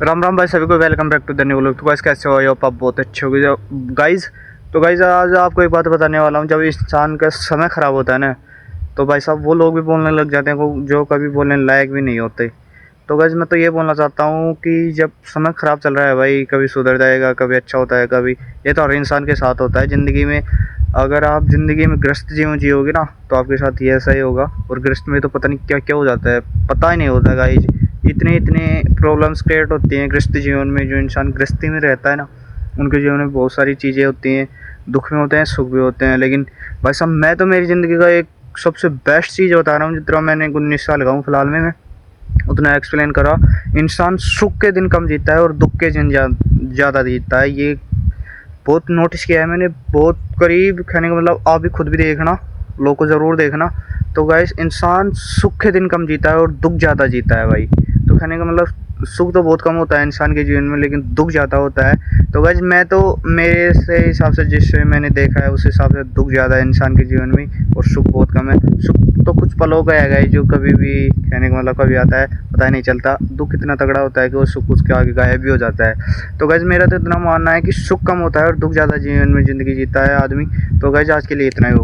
राम राम भाई सभी को, welcome back to the new look. तो गाइस कैसे हो? आप बहुत अच्छे हो गए गाइस। तो गाइस आज आपको एक बात बताने वाला हूँ। जब इंसान का समय ख़राब होता है ना, तो भाई साहब वो लोग भी बोलने लग जाते हैं जो कभी बोलने लायक भी नहीं होते। तो गाइस मैं तो ये बोलना चाहता हूँ कि जब समय ख़राब चल रहा है भाई, कभी सुधर जाएगा, कभी अच्छा होता है, कभी ये तो हर इंसान के साथ होता है ज़िंदगी में। अगर आप ज़िंदगी में ग्रस्त जीवन जियोगे ना, तो आपके साथ ये ऐसा ही होगा। और ग्रस्त में तो पता नहीं क्या क्या हो जाता है, पता ही नहीं होता गाइस। इतने इतने प्रॉब्लम्स क्रिएट होती हैं गृहस्थ जीवन में। जो इंसान गृहस्थी में रहता है ना, उनके जीवन में बहुत सारी चीज़ें होती हैं, दुख भी होते हैं, सुख भी होते हैं। लेकिन भाई साहब मैं तो मेरी ज़िंदगी का एक सबसे बेस्ट चीज़ बता रहा हूँ। जितना मैंने 19 साल का हूँ फिलहाल में, मैं उतना एक्सप्लेन करा। इंसान सुख के दिन कम जीता है और दुख के दिन ज़्यादा जीता है। ये बहुत नोटिस किया है मैंने, बहुत करीब। कहने का मतलब आप भी खुद भी देखना, लोगों को ज़रूर देखना। तो गाइस इंसान सुख के दिन कम जीता है और दुख ज़्यादा जीता है भाई। तो कहने का मतलब सुख तो बहुत कम होता है इंसान के जीवन में, लेकिन दुख ज़्यादा होता है। तो गाइस मैं तो मेरे से हिसाब से, जिससे मैंने देखा है उस हिसाब से दुख ज़्यादा है इंसान के जीवन में और सुख बहुत कम है। सुख तो कुछ पलों का है गाइस, जो कभी भी कहने का मतलब कभी आता है पता ही नहीं चलता। दुख इतना तगड़ा होता है कि वो सुख उसके आगे गायब भी हो जाता है। तो गाइस मेरा तो इतना मानना है कि सुख कम होता है और दुख ज़्यादा जीवन में ज़िंदगी जीता है आदमी। तो गाइस आज के लिए इतना ही हो।